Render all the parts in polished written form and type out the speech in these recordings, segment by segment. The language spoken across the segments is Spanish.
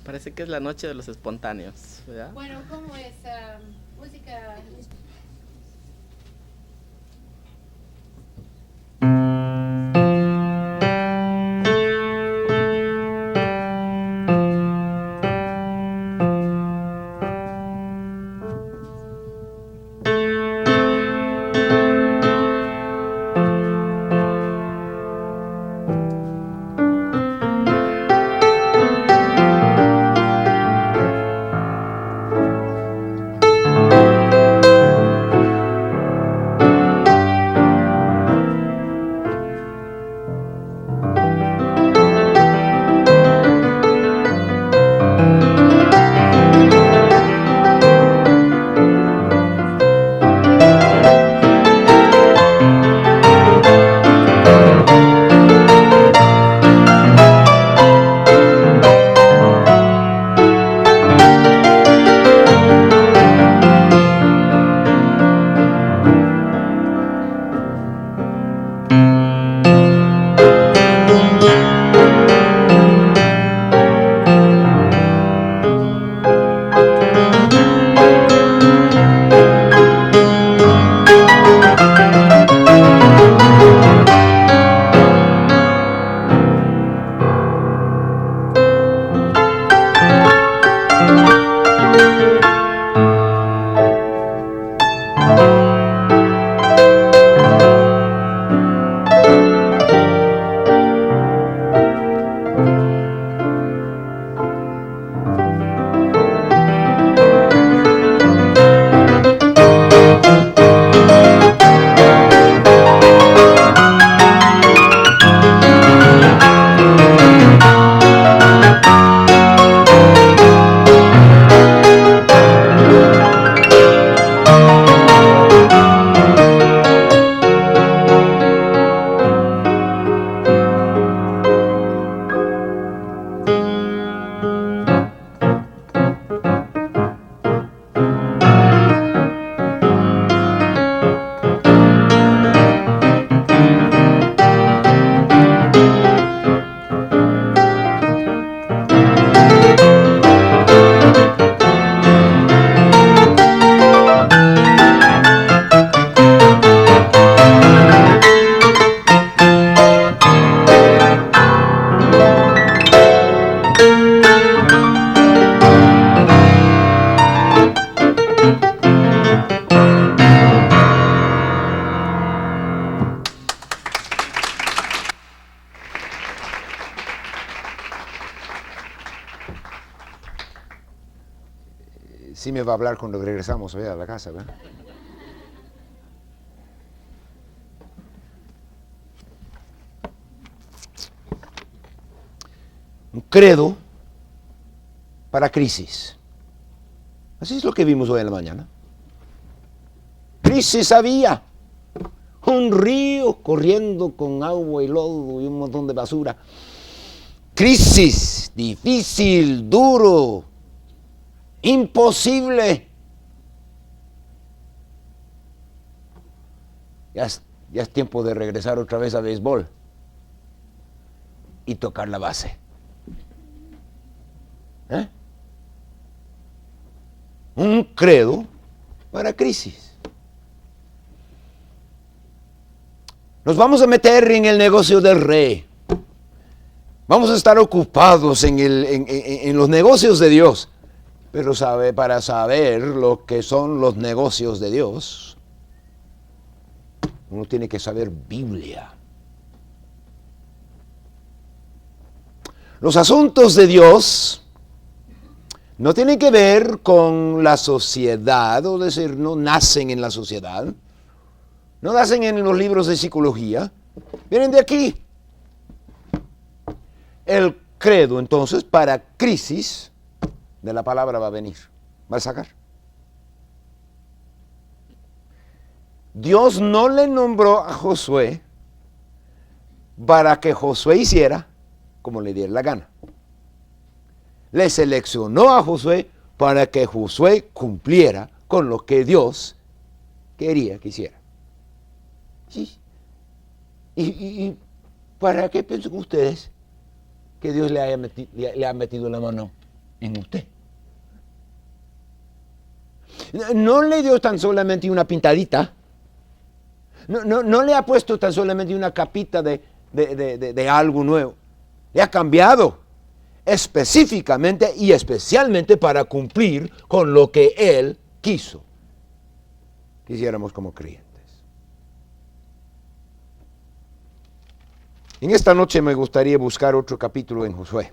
Parece que es la noche de los espontáneos, ¿verdad? Bueno, ¿cómo es música? Sí me va a hablar cuando regresamos a la casa, ¿verdad? Un credo para crisis. Así es lo que vimos hoy en la mañana. Crisis había. Un río corriendo con agua y lodo y un montón de basura. Crisis, difícil, duro, imposible. Ya es tiempo de regresar otra vez a béisbol y tocar la base. Un credo para crisis. Nos vamos a meter en el negocio del rey. Vamos a estar ocupados en los negocios de Dios. Pero para saber lo que son los negocios de Dios, uno tiene que saber Biblia. Los asuntos de Dios no tienen que ver con la sociedad, o decir, no nacen en la sociedad, no nacen en los libros de psicología, vienen de aquí. El credo, entonces, para crisis, de la palabra va a venir, va a sacar. Dios no le nombró a Josué para que Josué hiciera como le diera la gana. Le seleccionó a Josué para que Josué cumpliera con lo que Dios quería que hiciera. ¿Sí? ¿Y para qué piensan ustedes que Dios le ha metido la mano en usted. No le dio tan solamente una pintadita. No le ha puesto tan solamente una capita de algo nuevo. Le ha cambiado específicamente y especialmente para cumplir con lo que Él quiso. Quisiéramos como creyentes. En esta noche me gustaría buscar otro capítulo en Josué.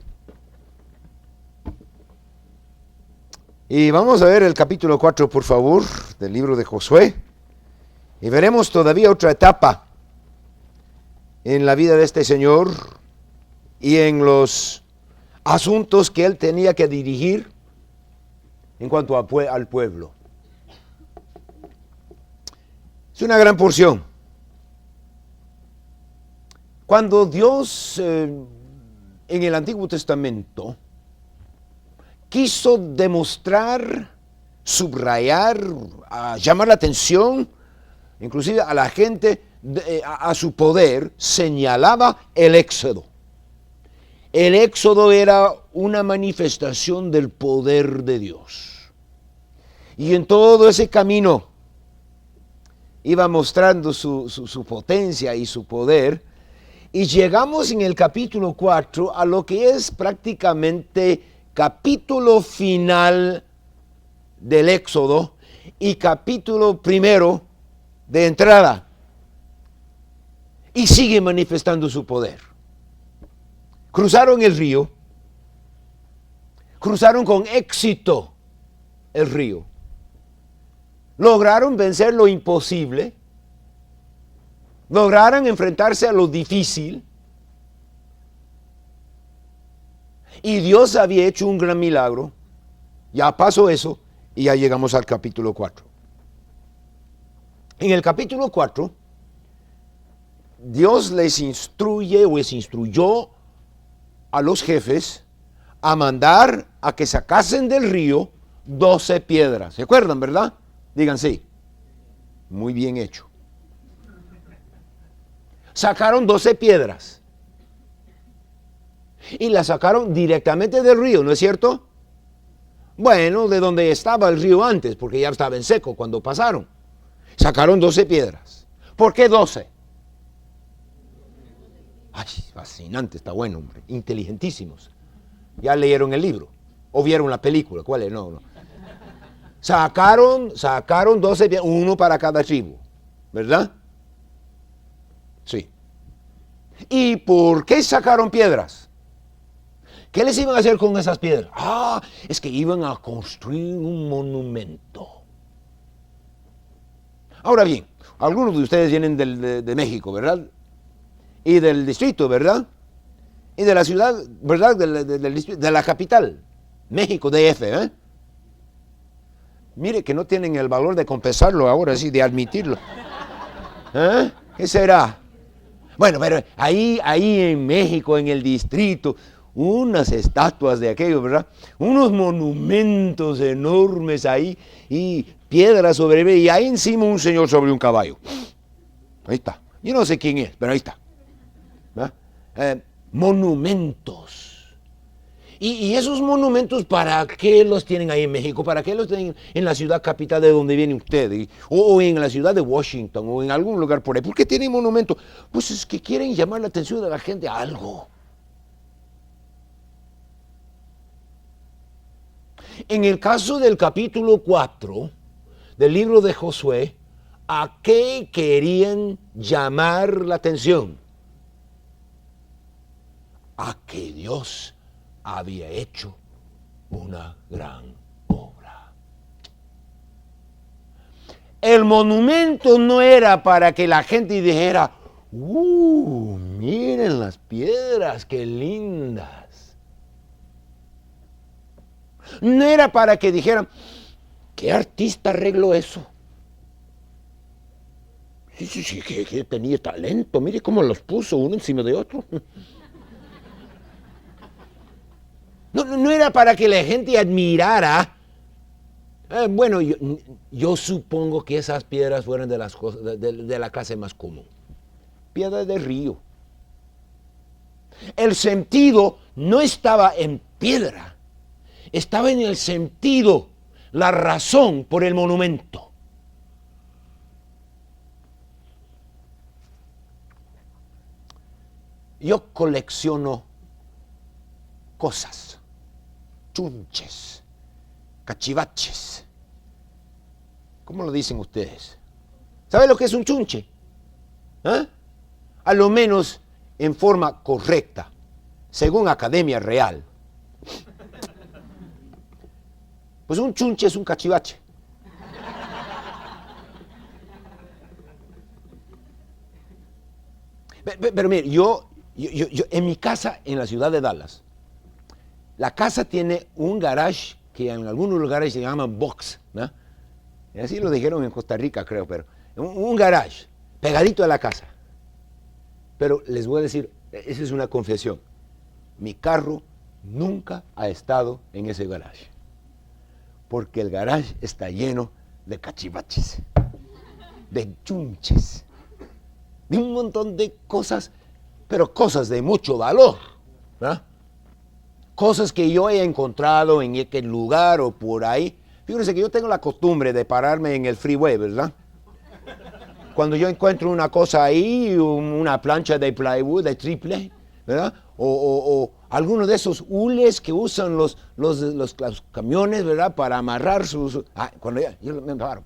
Y vamos a ver el capítulo 4, por favor, del libro de Josué. Y veremos todavía otra etapa en la vida de este señor y en los asuntos que él tenía que dirigir en cuanto al pueblo. Es una gran porción. Cuando Dios en el Antiguo Testamento quiso demostrar, subrayar, llamar la atención, inclusive a la gente, a su poder, señalaba el Éxodo. El Éxodo era una manifestación del poder de Dios. Y en todo ese camino iba mostrando su potencia y su poder. Y llegamos en el capítulo 4 a lo que es prácticamente capítulo final del Éxodo y capítulo primero de entrada. Y sigue manifestando su poder. Cruzaron el río. Cruzaron con éxito el río. Lograron vencer lo imposible. Lograron enfrentarse a lo difícil. Y Dios había hecho un gran milagro. Ya pasó eso y ya llegamos al capítulo 4. En el capítulo 4, Dios les instruye o les instruyó a los jefes a mandar a que sacasen del río 12 piedras. ¿Se acuerdan, verdad? Digan sí. Muy bien hecho. Sacaron 12 piedras. Y las sacaron directamente del río, ¿no es cierto? Bueno, de donde estaba el río antes, porque ya estaba en seco cuando pasaron. Sacaron 12 piedras. ¿Por qué 12? Ay, fascinante, está bueno, hombre. Inteligentísimos. Ya leyeron el libro. O vieron la película. ¿Cuál es? No. Sacaron 12 piedras, uno para cada tribu. ¿Verdad? Sí. ¿Y por qué sacaron piedras? ¿Qué les iban a hacer con esas piedras? Es que iban a construir un monumento. Ahora bien, algunos de ustedes vienen de México, ¿verdad? Y del distrito, ¿verdad? Y de la ciudad, ¿verdad? De la capital, México, DF, ¿eh? Mire que no tienen el valor de confesarlo ahora, sí, de admitirlo. ¿Eh? ¿Qué será? Bueno, pero ahí en México, en el distrito, unas estatuas de aquello, ¿verdad? Unos monumentos enormes ahí y piedras sobre, y ahí encima un señor sobre un caballo. Ahí está. Yo no sé quién es, pero ahí está. Monumentos. Y esos monumentos, ¿para qué los tienen ahí en México? ¿Para qué los tienen en la ciudad capital de donde viene usted? O en la ciudad de Washington, o en algún lugar por ahí. ¿Por qué tienen monumentos? Pues es que quieren llamar la atención de la gente a algo. En el caso del capítulo 4 del libro de Josué, ¿a qué querían llamar la atención? A que Dios había hecho una gran obra. El monumento no era para que la gente dijera, miren las piedras, qué lindas. No era para que dijeran, ¿qué artista arregló eso? Sí, que tenía talento, mire cómo los puso uno encima de otro. No era para que la gente admirara. Bueno, yo supongo que esas piedras fueron de las cosas de la clase más común. Piedras de río. El sentido no estaba en piedra. estaba en el sentido, la razón por el monumento. Yo colecciono cosas, chunches, cachivaches. ¿Cómo lo dicen ustedes? ¿Saben lo que es un chunche? ¿Ah? A lo menos en forma correcta, según Academia Real. Pues un chunche es un cachivache. Pero mire, yo en mi casa en la ciudad de Dallas, la casa tiene un garage que en algunos lugares se llama box, ¿no? Y así lo dijeron en Costa Rica, creo, pero un garage pegadito a la casa. Pero les voy a decir, esa es una confesión. Mi carro nunca ha estado en ese garage. Porque el garage está lleno de cachivaches, de chunches, de un montón de cosas, pero cosas de mucho valor, ¿verdad? Cosas que yo he encontrado en aquel lugar o por ahí. Fíjense que yo tengo la costumbre de pararme en el freeway, ¿verdad? Cuando yo encuentro una cosa ahí, una plancha de plywood, de triple, ¿verdad? O algunos de esos hules que usan los camiones, ¿verdad? Para amarrar sus... cuando yo me paro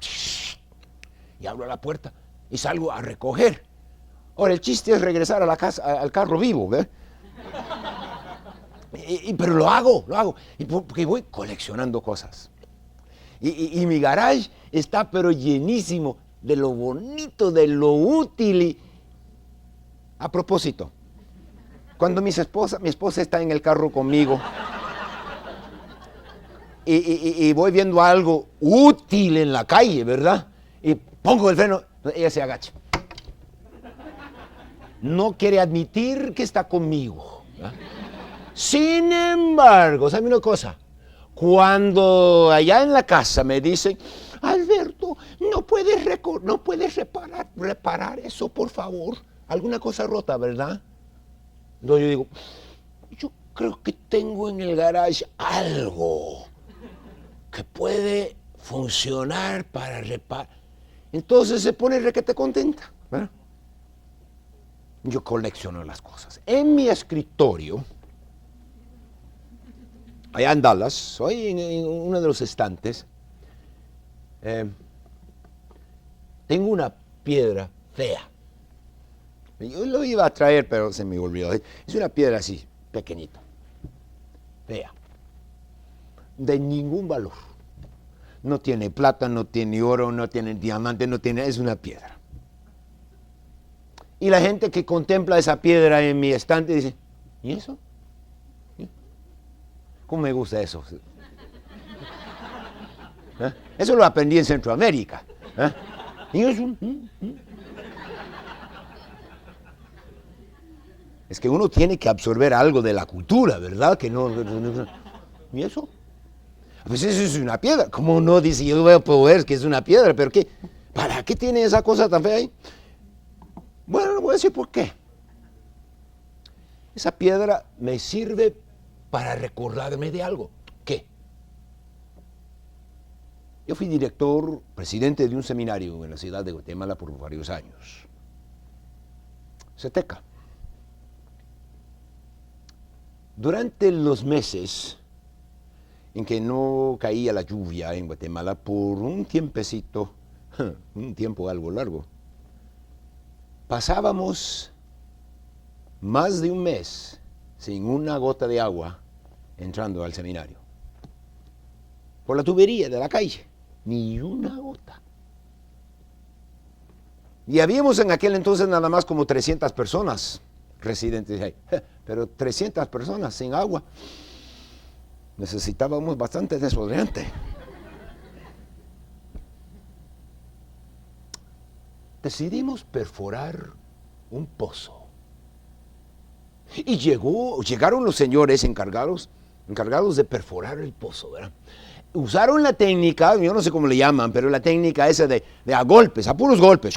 y abro la puerta y salgo a recoger. Ahora, el chiste es regresar a la casa, al carro vivo, ¿verdad? Pero lo hago, porque voy coleccionando cosas. Y mi garage está pero llenísimo de lo bonito, de lo útil. A propósito, cuando mi esposa está en el carro conmigo y voy viendo algo útil en la calle, ¿verdad? Y pongo el freno, ella se agacha. No quiere admitir que está conmigo, ¿verdad? Sin embargo, ¿sabe una cosa? Cuando allá en la casa me dicen, Alberto, no puedes reparar eso, por favor. Alguna cosa rota, ¿verdad? Entonces yo digo, yo creo que tengo en el garage algo que puede funcionar para reparar. Entonces se pone requete contenta, ¿verdad? Yo colecciono las cosas. En mi escritorio, allá en Dallas, hoy en uno de los estantes, tengo una piedra fea. Yo lo iba a traer, pero se me olvidó. Es una piedra así, pequeñita, fea, de ningún valor. No tiene plata, no tiene oro, no tiene diamante, es una piedra. Y la gente que contempla esa piedra en mi estante dice, ¿y eso? ¿Cómo me gusta eso? ¿Eh? Eso lo aprendí en Centroamérica. ¿Eh? ¿Y eso? Es que uno tiene que absorber algo de la cultura, ¿verdad? Que no. ¿Y eso? Pues eso es una piedra. ¿Cómo no? Dice, yo voy a poder que es una piedra, pero ¿qué? ¿Para qué tiene esa cosa tan fea ahí? Bueno, no voy a decir por qué. Esa piedra me sirve para recordarme de algo. ¿Qué? Yo fui presidente de un seminario en la ciudad de Guatemala por varios años. CETECA. Durante los meses en que no caía la lluvia en Guatemala por un tiempecito, un tiempo algo largo, pasábamos más de un mes sin una gota de agua entrando al seminario. Por la tubería de la calle, ni una gota. Y habíamos en aquel entonces nada más como 300 personas residentes ahí. Pero 300 personas sin agua. Necesitábamos bastante desodorante. Decidimos perforar un pozo. Y llegaron los señores encargados de perforar el pozo, ¿verdad? Usaron la técnica, yo no sé cómo le llaman, pero la técnica esa de a golpes, a puros golpes.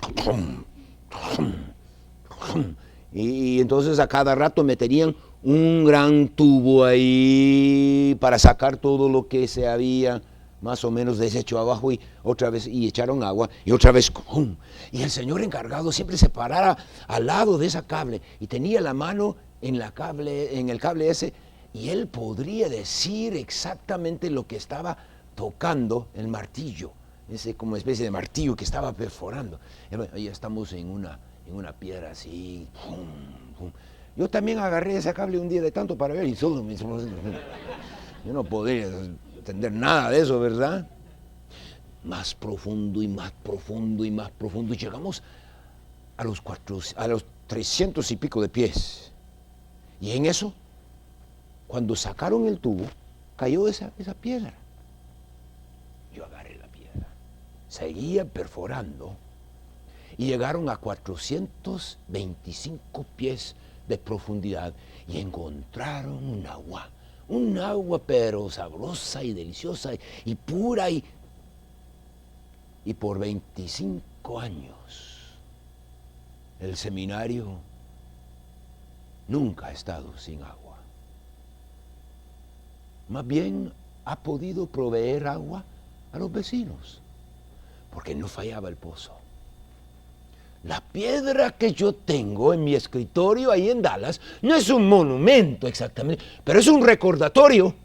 Y entonces a cada rato meterían un gran tubo ahí para sacar todo lo que se había más o menos deshecho abajo y otra vez, y echaron agua y otra vez, ¡pum! Y el señor encargado siempre se parara al lado de esa cable y tenía la mano en el cable ese, y él podría decir exactamente lo que estaba tocando el martillo, ese como especie de martillo que estaba perforando. Ahí estamos en una piedra así, ¡pum! ¡Pum! Yo también agarré ese cable un día de tanto para ver y todo, yo no podía entender nada de eso, ¿verdad? Más profundo y más profundo y más profundo, y llegamos a los 300 y pico de pies. Y en eso, cuando sacaron el tubo, cayó esa piedra. Yo agarré la piedra, seguía perforando y llegaron a 425 pies de profundidad y encontraron un agua pero sabrosa y deliciosa y pura, y por 25 años el seminario nunca ha estado sin agua. Más bien ha podido proveer agua a los vecinos, porque no fallaba el pozo. La piedra que yo tengo en mi escritorio ahí en Dallas no es un monumento exactamente, pero es un recordatorio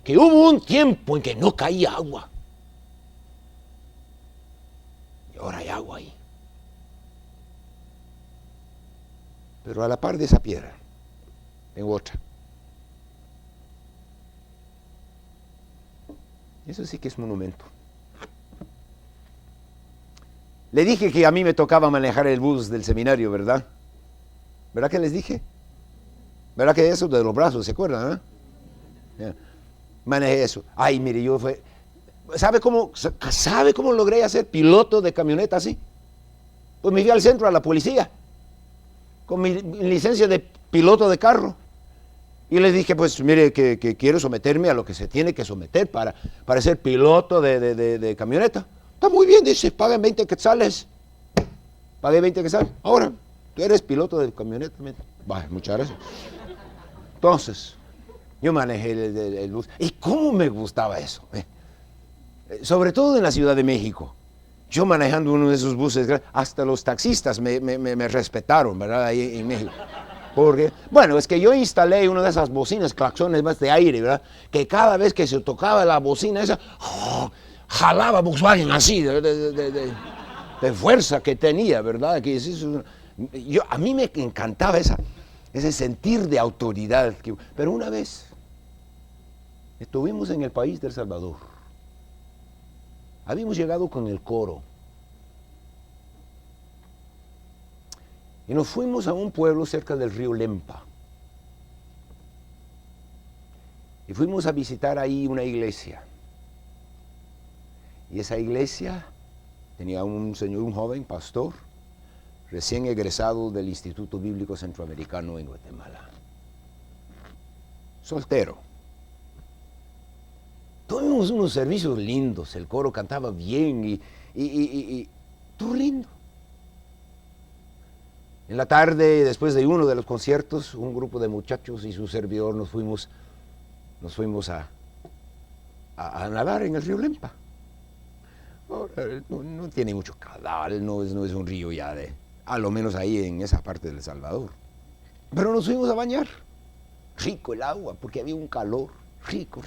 que hubo un tiempo en que no caía agua. Y ahora hay agua ahí. Pero a la par de esa piedra, tengo otra. Eso sí que es monumento. Le dije que a mí me tocaba manejar el bus del seminario, ¿verdad? ¿Verdad que les dije? ¿Verdad que eso de los brazos, se acuerdan? Manejé eso. Ay, mire, ¿sabe cómo logré hacer piloto de camioneta así? Pues me fui al centro a la policía con mi licencia de piloto de carro. Y les dije, pues mire, que quiero someterme a lo que se tiene que someter para ser piloto de camioneta. Está muy bien, dice, paguen 20 quetzales. Pagué 20 quetzales. Ahora, tú eres piloto de camioneta. Vaya, muchas gracias. Entonces, yo manejé el bus. ¿Y cómo me gustaba eso? Sobre todo en la Ciudad de México. Yo manejando uno de esos buses, hasta los taxistas me respetaron, ¿verdad? Ahí en México. Porque, bueno, es que yo instalé una de esas bocinas, claxones más de aire, ¿verdad? Que cada vez que se tocaba la bocina esa, jalaba Volkswagen así, de fuerza que tenía, ¿verdad? A mí me encantaba ese sentir de autoridad. Pero una vez estuvimos en el país de El Salvador. Habíamos llegado con el coro. Y nos fuimos a un pueblo cerca del río Lempa. Y fuimos a visitar ahí una iglesia. Y esa iglesia tenía un joven pastor, recién egresado del Instituto Bíblico Centroamericano en Guatemala. Soltero. Tuvimos unos servicios lindos, el coro cantaba bien y todo lindo. En la tarde, después de uno de los conciertos, un grupo de muchachos y su servidor nos fuimos a nadar en el río Lempa. No tiene mucho caudal, no es un río ya a lo menos ahí en esa parte de El Salvador. Pero nos fuimos a bañar. Rico el agua, porque había un calor, rico.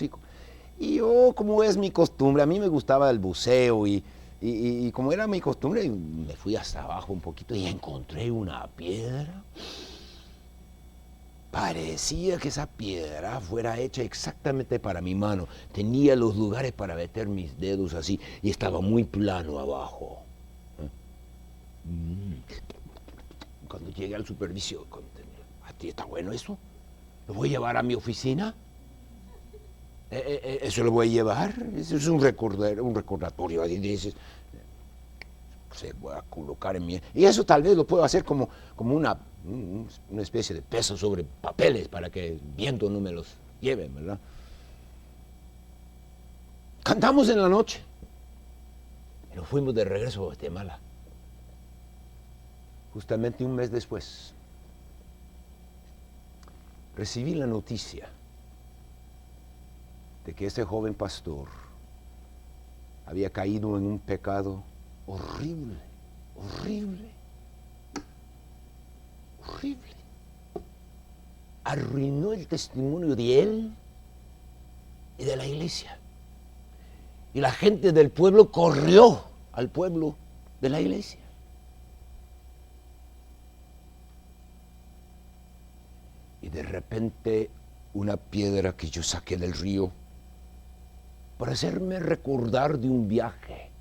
Y yo, como es mi costumbre, a mí me gustaba el buceo y como era mi costumbre, me fui hasta abajo un poquito y encontré una piedra. Parecía que esa piedra fuera hecha exactamente para mi mano. Tenía los lugares para meter mis dedos así y estaba muy plano abajo. Cuando llegué al supervisor, ¿a ti está bueno eso? ¿Lo voy a llevar a mi oficina? ¿Eso lo voy a llevar? Eso es un recordatorio. Ahí dices, se voy a colocar en mi... Y eso tal vez lo puedo hacer como una especie de peso sobre papeles para que el viento no me los lleve, ¿verdad? Cantamos en la noche y nos fuimos de regreso a Guatemala. Justamente un mes después. recibí la noticia de que este joven pastor había caído en un pecado horrible, horrible, horrible. Arruinó el testimonio de él y de la iglesia. Y la gente del pueblo corrió al pueblo de la iglesia. Y de repente una piedra que yo saqué del río para hacerme recordar de un viaje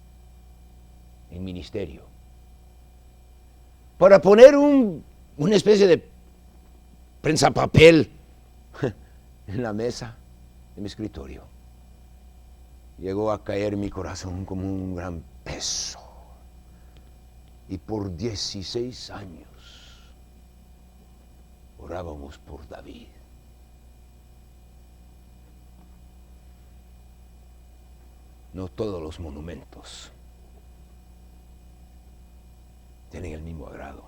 en ministerio, para poner una especie de prensapapel en la mesa de mi escritorio, llegó a caer en mi corazón como un gran peso. Y por 16 años orábamos por David. No todos los monumentos tienen el mismo agrado.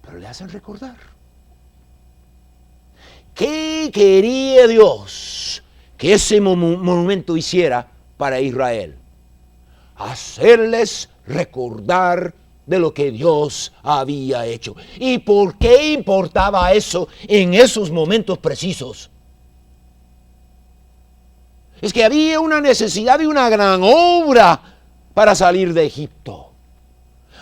Pero le hacen recordar. ¿Qué quería Dios que ese monumento hiciera para Israel? Hacerles recordar de lo que Dios había hecho. ¿Y por qué importaba eso en esos momentos precisos? Es que había una necesidad de una gran obra para salir de Egipto.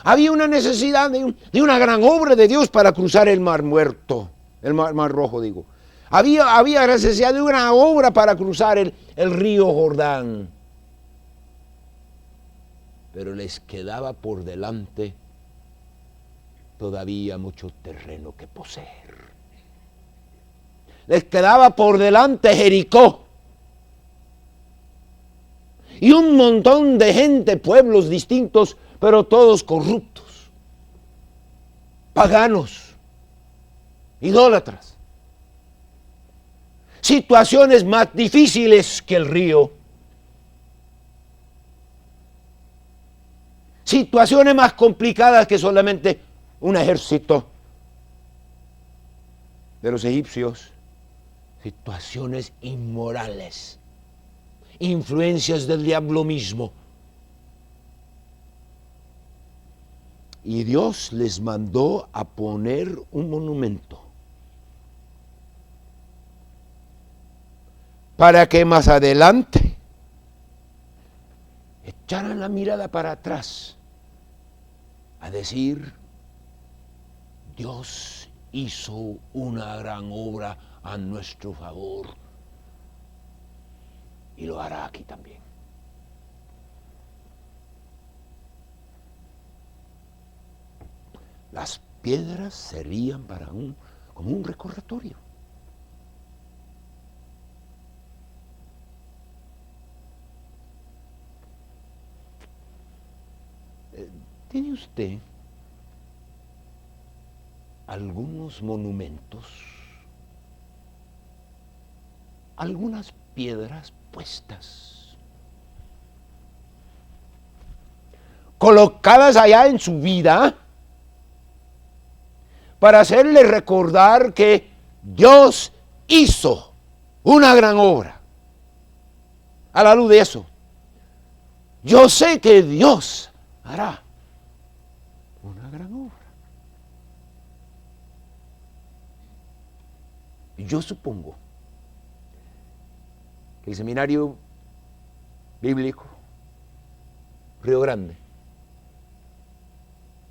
Había una necesidad de una gran obra de Dios para cruzar el mar muerto, el mar rojo digo. Había necesidad de una obra para cruzar el río Jordán. Pero les quedaba por delante todavía mucho terreno que poseer. Les quedaba por delante Jericó. Y un montón de gente, pueblos distintos, pero todos corruptos, paganos, idólatras. Situaciones más difíciles que el río. Situaciones más complicadas que solamente un ejército de los egipcios. Situaciones inmorales. Influencias del diablo mismo. Y Dios les mandó a poner un monumento para que más adelante echaran la mirada para atrás a decir, Dios hizo una gran obra a nuestro favor y lo hará aquí también. Las piedras serían como un recordatorio. ¿Tiene usted algunos monumentos, algunas piedras puestas, colocadas allá en su vida, para hacerle recordar que Dios hizo una gran obra? A la luz de eso, yo sé que Dios hará una gran obra. Y yo supongo que el seminario bíblico Río Grande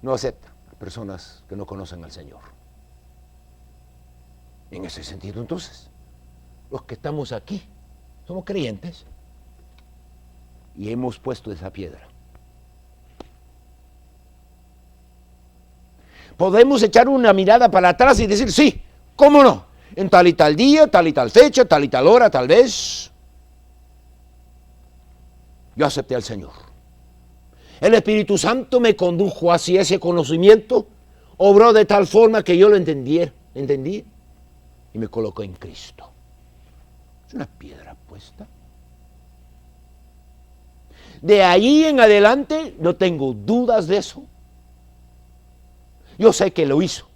no acepta a personas que no conocen al Señor. En ese sentido, entonces, los que estamos aquí somos creyentes y hemos puesto esa piedra. Podemos echar una mirada para atrás y decir, sí, ¿cómo no? En tal y tal día, tal y tal fecha, tal y tal hora, tal vez, yo acepté al Señor. El Espíritu Santo me condujo hacia ese conocimiento, obró de tal forma que yo lo entendí y me colocó en Cristo. Es una piedra puesta. De ahí en adelante no tengo dudas de eso. Yo sé que lo hizo.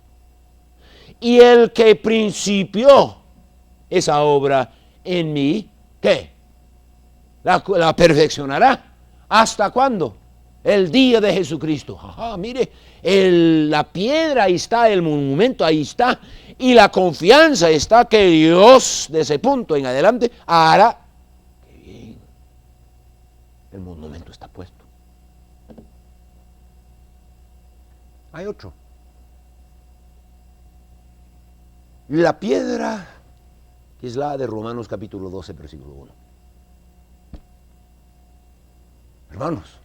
Y el que principió esa obra en mí, ¿qué? La perfeccionará. ¿Hasta cuándo? El día de Jesucristo. Ajá, mire, la piedra ahí está, el monumento ahí está, y la confianza está que Dios de ese punto en adelante hará. Qué bien. El monumento está puesto. Hay otro. La piedra, que es la de Romanos capítulo 12, versículo 1. Hermanos,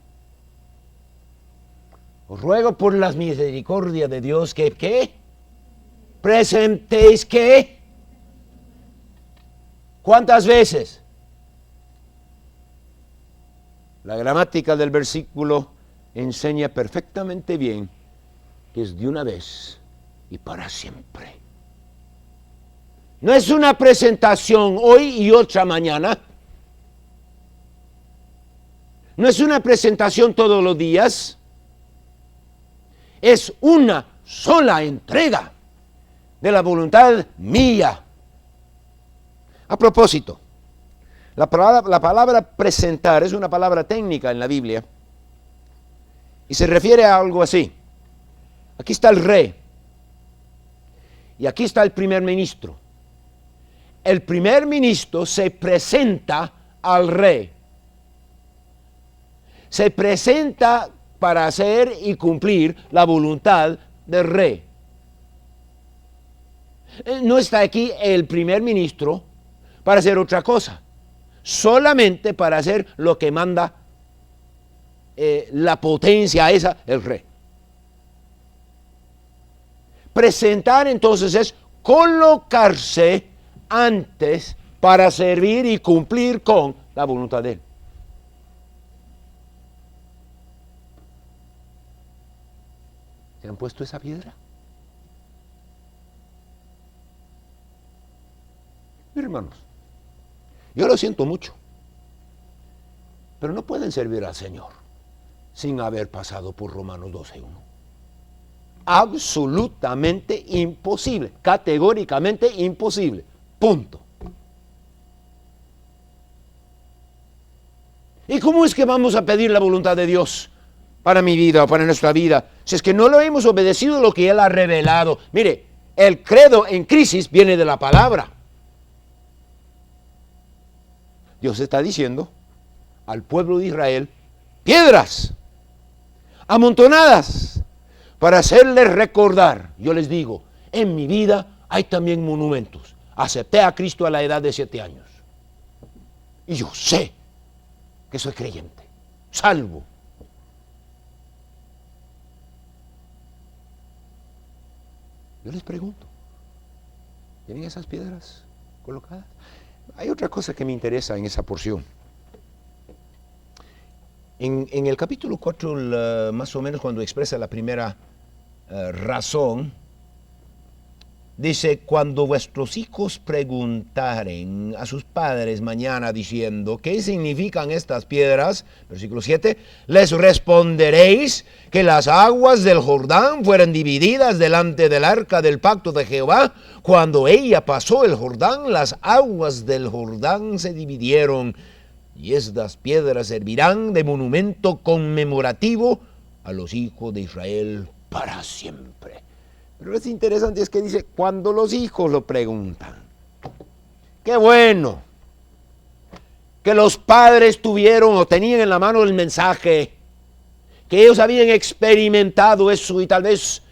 os ruego por las misericordias de Dios que, ¿qué? Presentéis, ¿qué? ¿Cuántas veces? La gramática del versículo enseña perfectamente bien que es de una vez y para siempre. No es una presentación hoy y otra mañana. No es una presentación todos los días. Es una sola entrega de la voluntad mía. A propósito, la palabra presentar es una palabra técnica en la Biblia y se refiere a algo así. Aquí está el rey y aquí está el primer ministro. El primer ministro se presenta al rey. Se presenta para hacer y cumplir la voluntad del rey. No está aquí el primer ministro para hacer otra cosa, solamente para hacer lo que manda la potencia esa, el rey. Presentar entonces es colocarse antes para servir y cumplir con la voluntad de él. ¿Se han puesto esa piedra? Hermanos, yo lo siento mucho, pero no pueden servir al Señor sin haber pasado por Romanos 12:1. Absolutamente imposible, categóricamente imposible, punto. ¿Y cómo es que vamos a pedir la voluntad de Dios para mi vida o para nuestra vida si es que no lo hemos obedecido lo que Él ha revelado? Mire, el credo en crisis viene de la palabra. Dios está diciendo al pueblo de Israel, piedras amontonadas para hacerles recordar. Yo les digo, en mi vida hay también monumentos. Acepté a Cristo a la edad de 7 años. Y yo sé que soy creyente, salvo. Yo les pregunto, ¿tienen esas piedras colocadas? Hay otra cosa que me interesa en esa porción. En el capítulo 4, más o menos cuando expresa la primera razón, dice, cuando vuestros hijos preguntaren a sus padres mañana diciendo, ¿qué significan estas piedras? Versículo 7, les responderéis que las aguas del Jordán fueron divididas delante del arca del pacto de Jehová. Cuando ella pasó el Jordán, las aguas del Jordán se dividieron, y estas piedras servirán de monumento conmemorativo a los hijos de Israel para siempre. Pero lo es interesante es que dice, cuando los hijos lo preguntan. Qué bueno que los padres tuvieron o tenían en la mano el mensaje, que ellos habían experimentado eso y tal vez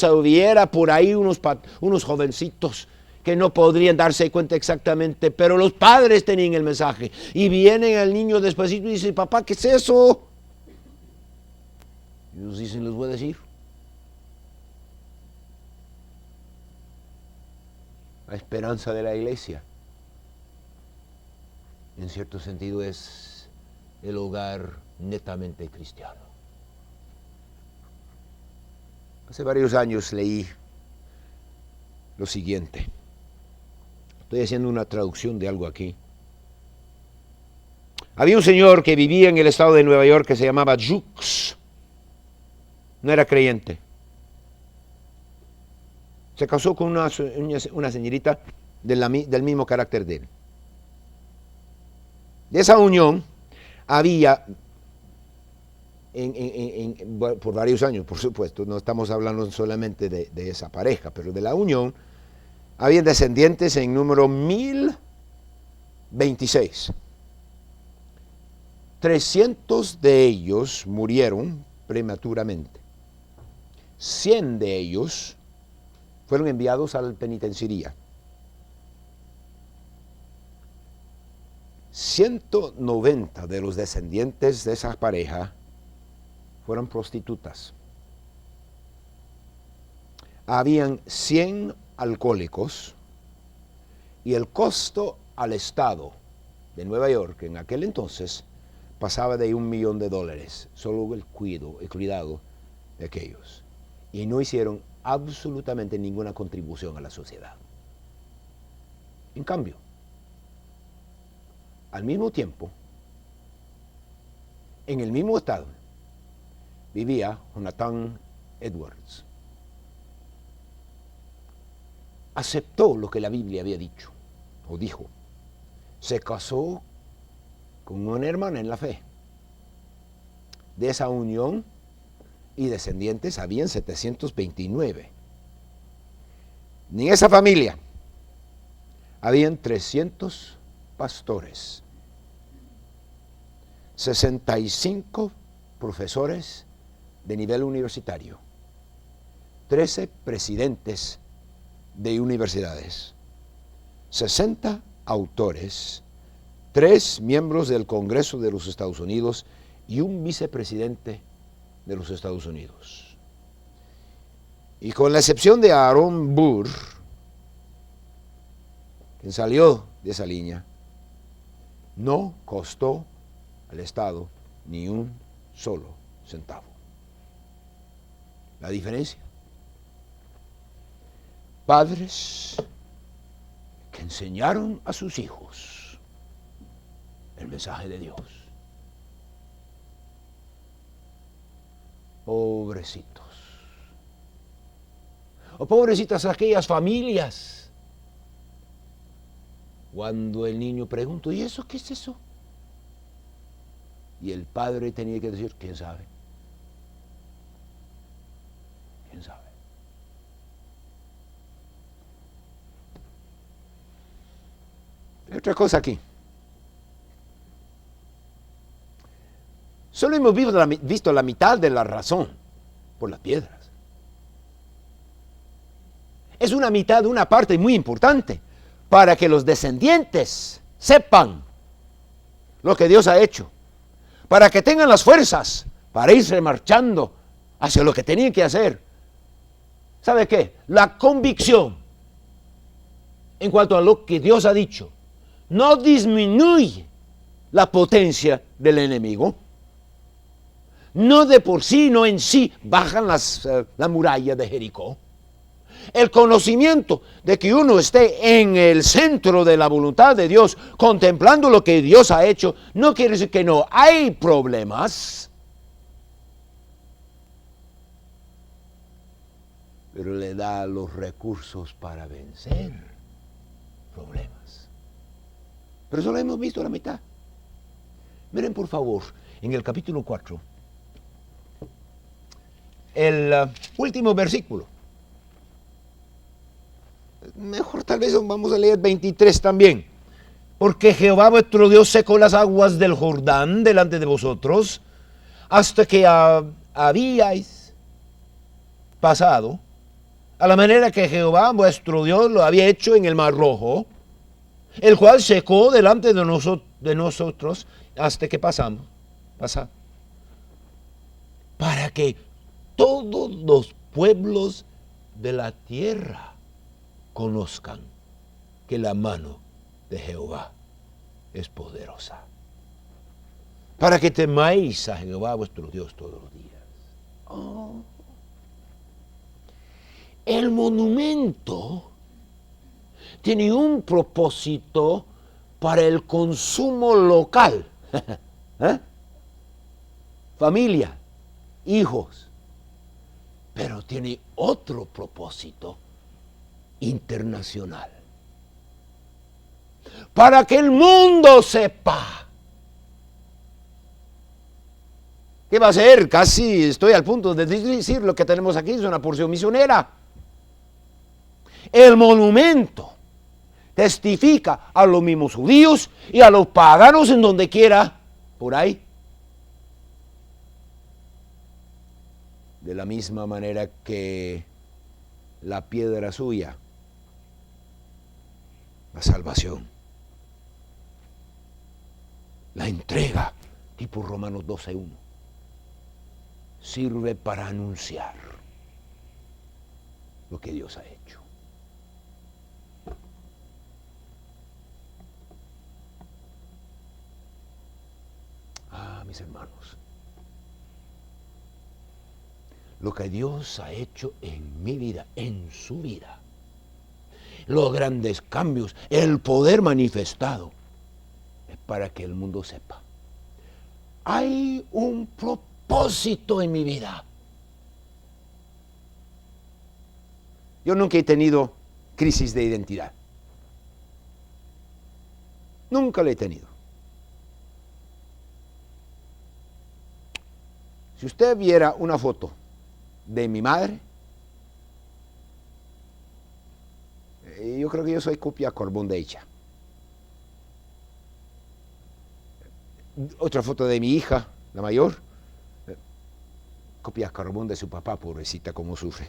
hubiera por ahí unos jovencitos que no podrían darse cuenta exactamente, pero los padres tenían el mensaje y viene el niño despacito y dice, papá, ¿qué es eso? Y ellos dicen, les voy a decir. La esperanza de la iglesia, en cierto sentido, es el hogar netamente cristiano. Hace varios años leí lo siguiente. Estoy haciendo una traducción de algo aquí. Había un señor que vivía en el estado de Nueva York que se llamaba Jukes. No era creyente. Se casó con una señorita del mismo carácter de él. De esa unión había, por varios años, por supuesto, no estamos hablando solamente de esa pareja, pero de la unión, había descendientes en número 1026. 300 de ellos murieron prematuramente. 100 de ellos fueron enviados a la penitenciaría. 190 de los descendientes de esa pareja fueron prostitutas. Habían 100 alcohólicos y el costo al Estado de Nueva York en aquel entonces pasaba de $1 millón, solo el cuidado de aquellos. Y no hicieron absolutamente ninguna contribución a la sociedad. En cambio, al mismo tiempo, en el mismo estado, vivía Jonathan Edwards. Aceptó lo que la Biblia había dicho, o dijo. Se casó con una hermana en la fe. De esa unión y descendientes habían 729. Ni en esa familia habían 300 pastores, 65 profesores de nivel universitario, 13 presidentes de universidades, 60 autores, 3 miembros del Congreso de los Estados Unidos y un vicepresidente de los Estados Unidos. Y con la excepción de Aaron Burr, quien salió de esa línea, no costó al Estado ni un solo centavo. La diferencia: padres que enseñaron a sus hijos el mensaje de Dios. Pobrecitos. O pobrecitas aquellas familias. Cuando el niño preguntó, ¿y eso qué es eso? Y el padre tenía que decir, ¿quién sabe? ¿Quién sabe? Hay otra cosa aquí. Solo hemos visto la mitad de la razón por las piedras. Es una mitad, una parte muy importante para que los descendientes sepan lo que Dios ha hecho, para que tengan las fuerzas para irse marchando hacia lo que tenían que hacer. ¿Sabe qué? La convicción en cuanto a lo que Dios ha dicho no disminuye la potencia del enemigo. No de por sí, no en sí, bajan la muralla de Jericó. El conocimiento de que uno esté en el centro de la voluntad de Dios, contemplando lo que Dios ha hecho, no quiere decir que no hay problemas, pero le da los recursos para vencer problemas. Pero solo hemos visto la mitad. Miren por favor, en el capítulo 4, el último versículo. Mejor tal vez vamos a leer 23 también. Porque Jehová vuestro Dios secó las aguas del Jordán delante de vosotros, hasta que habíais pasado, a la manera que Jehová vuestro Dios lo había hecho en el Mar Rojo, el cual secó delante de nosotros hasta que pasamos. Para que todos los pueblos de la tierra conozcan que la mano de Jehová es poderosa. Para que temáis a Jehová vuestro Dios todos los días. Oh. El monumento tiene un propósito para el consumo local. Familia, hijos. Pero tiene otro propósito internacional. Para que el mundo sepa. ¿Qué va a ser? Casi estoy al punto de decir lo que tenemos aquí es una porción misionera. El monumento testifica a los mismos judíos y a los paganos en donde quiera, por ahí. De la misma manera que la piedra suya, la salvación, la entrega, tipo Romanos 12:1, sirve para anunciar lo que Dios ha hecho. Mis hermanos, lo que Dios ha hecho en mi vida, en su vida, los grandes cambios, el poder manifestado, es para que el mundo sepa. Hay un propósito en mi vida. Yo nunca he tenido crisis de identidad. Nunca la he tenido. Si usted viera una foto de mi madre, yo creo que yo soy copia carbón de ella. Otra foto de mi hija, la mayor, copia carbón de su papá, pobrecita, cómo sufre.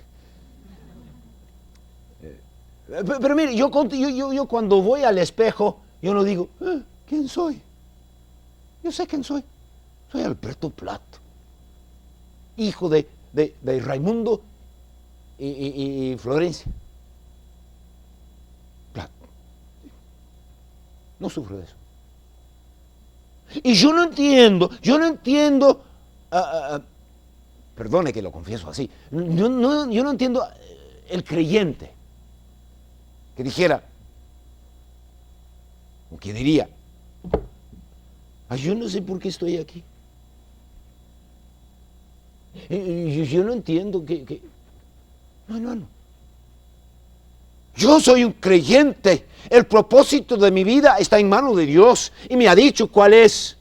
Pero mire, yo cuando voy al espejo, yo no digo, ¿quién soy? Yo sé quién soy. Soy Alberto Plato, hijo de Raimundo y Florencia Plato. No sufro de eso. Y yo no entiendo, perdone que lo confieso así, yo no entiendo el creyente que dijera, o que diría, yo no sé por qué estoy aquí. Yo no entiendo que... No. Yo soy un creyente. El propósito de mi vida está en manos de Dios y me ha dicho cuál es.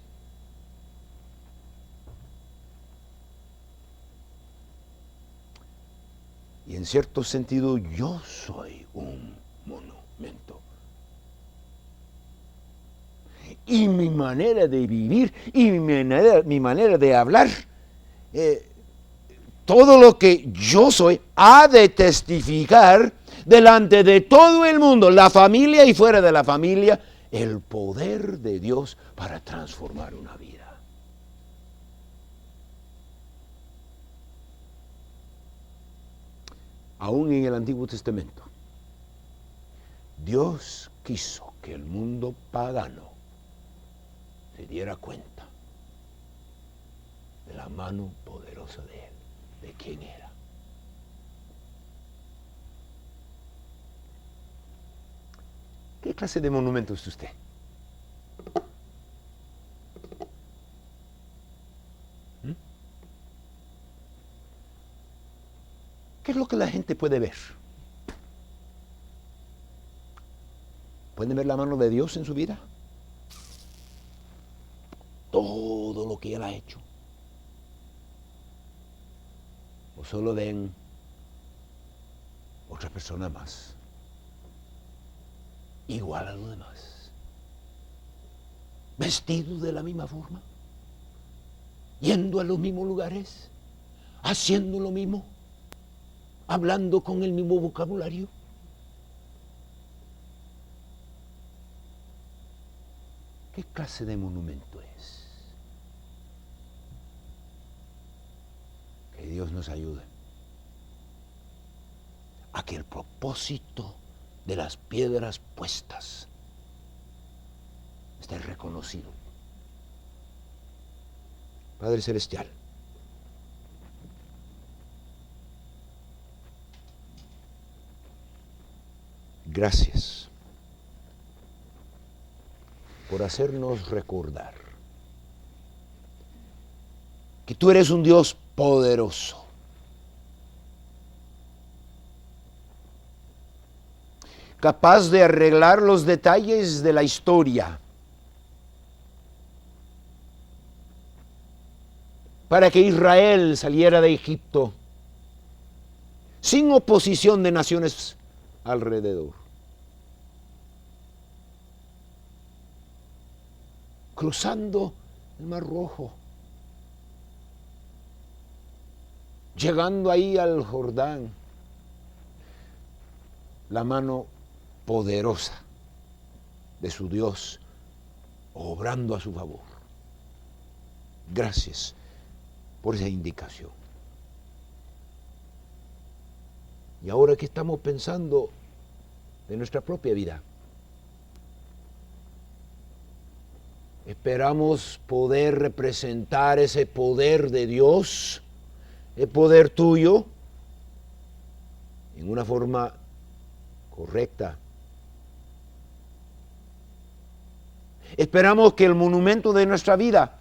Y en cierto sentido yo soy un monumento. Y mi manera de vivir y mi manera de hablar, todo lo que yo soy ha de testificar delante de todo el mundo, la familia y fuera de la familia, el poder de Dios para transformar una vida. Aún en el Antiguo Testamento, Dios quiso que el mundo pagano se diera cuenta de la mano poderosa de Él, de quién era. ¿Qué clase de monumento es usted? ¿Qué es lo que la gente puede ver? ¿Pueden ver la mano de Dios en su vida? Todo lo que Él ha hecho. ¿O solo ven otra persona más, igual a los demás, vestidos de la misma forma, yendo a los mismos lugares, haciendo lo mismo, hablando con el mismo vocabulario? ¿Qué clase de monumento es? Que Dios nos ayude a que el propósito de las piedras puestas esté reconocido. Padre Celestial, gracias por hacernos recordar que tú eres un Dios poderoso, capaz de arreglar los detalles de la historia para que Israel saliera de Egipto sin oposición de naciones alrededor. Cruzando el Mar Rojo, llegando ahí al Jordán, la mano poderosa de su Dios obrando a su favor. Gracias por esa indicación. Y ahora que estamos pensando de nuestra propia vida, esperamos poder representar ese poder de Dios, el poder tuyo, en una forma correcta. Esperamos que el monumento de nuestra vida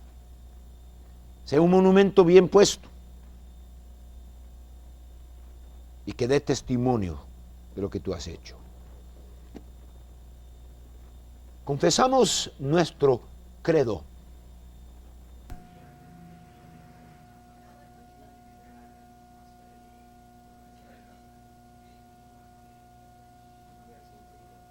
sea un monumento bien puesto y que dé testimonio de lo que tú has hecho. Confesamos nuestro credo.